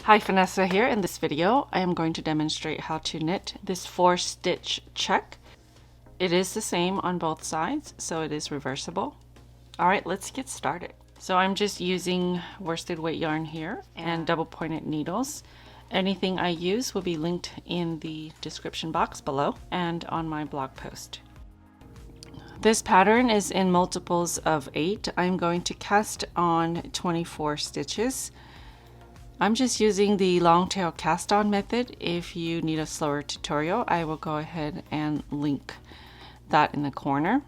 Hi, Phanessa here. In this video, I am going to demonstrate how to knit this 4-stitch check. It is the same on both sides, so it is reversible. All right, let's get started. So I'm just using worsted weight yarn here and double pointed needles. Anything I use will be linked in the description box below and on my blog post. This pattern is in multiples of 8. I'm going to cast on 24 stitches. I'm just using the long tail cast on method. If you need a slower tutorial, I will go ahead and link that in the corner.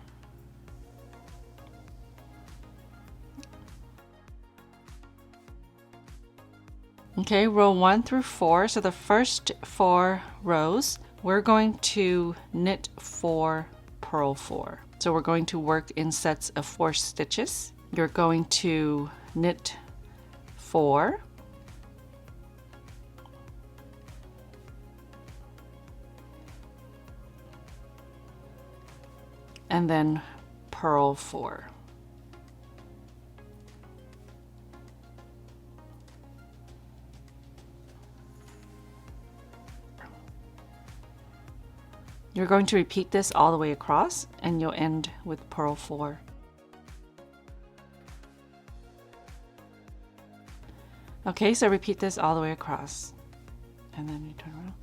Okay, row 1 through 4. So the first 4 rows, we're going to knit 4, purl 4. So we're going to work in sets of 4 stitches. You're going to knit 4, and then purl 4. You're going to repeat this all the way across and you'll end with purl 4. Okay, so repeat this all the way across and then you turn around.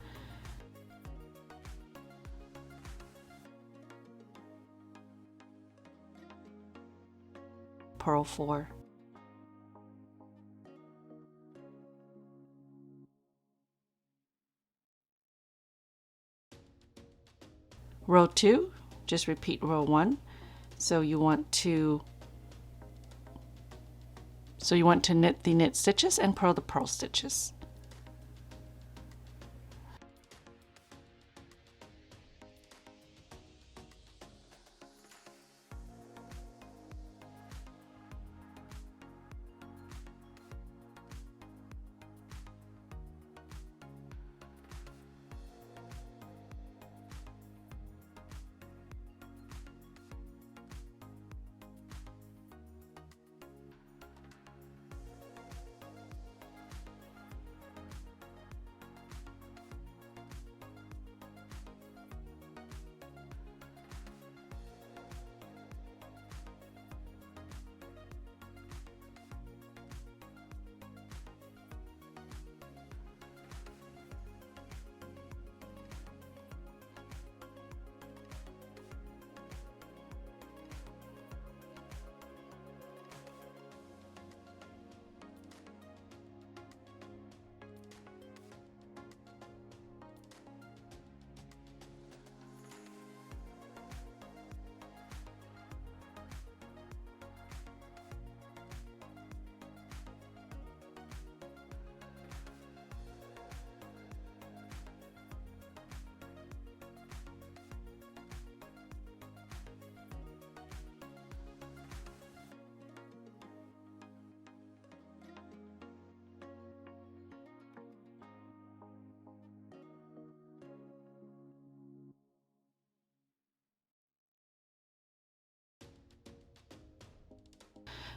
Purl 4. Row 2, just repeat row 1. So you want to knit the knit stitches and purl the purl stitches.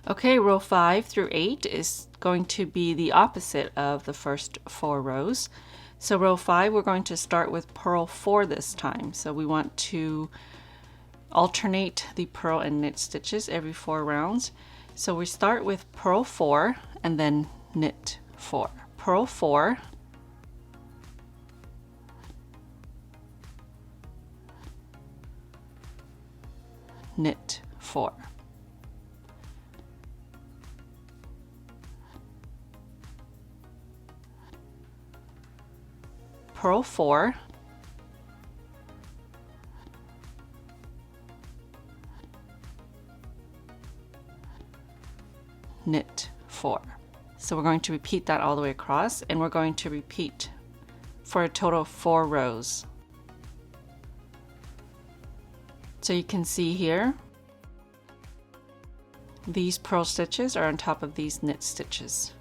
Okay, row 5 through 8 is going to be the opposite of the first 4 rows. So row 5, we're going to start with purl 4 this time. So we want to alternate the purl and knit stitches every 4 rounds. So we start with purl 4 and then knit 4. Purl 4, knit 4. Purl 4, knit 4. So we're going to repeat that all the way across, and we're going to repeat for a total of 4 rows. So you can see here, these purl stitches are on top of these knit stitches.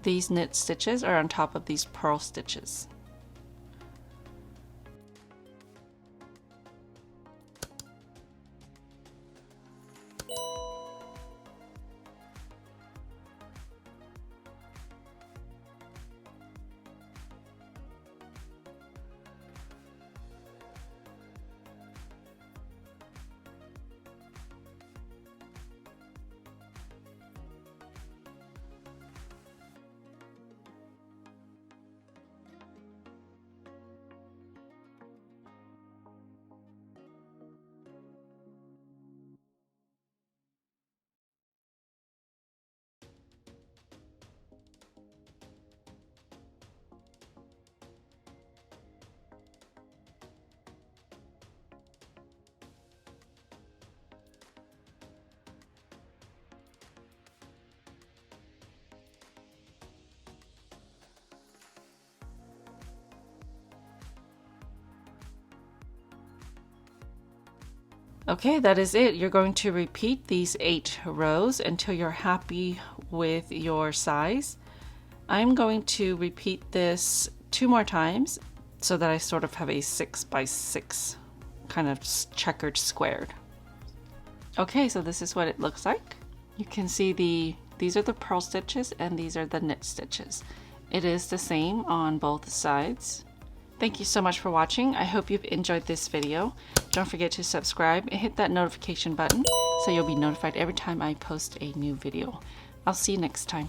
These knit stitches are on top of these purl stitches. Okay, that is it. You're going to repeat these 8 rows until you're happy with your size. I'm going to repeat this 2 more times so that I sort of have a 6 by 6 kind of checkered squared. Okay, so this is what it looks like. You can see these are the purl stitches and these are the knit stitches. It is the same on both sides. Thank you so much for watching. I hope you've enjoyed this video. Don't forget to subscribe and hit that notification button so you'll be notified every time I post a new video. I'll see you next time.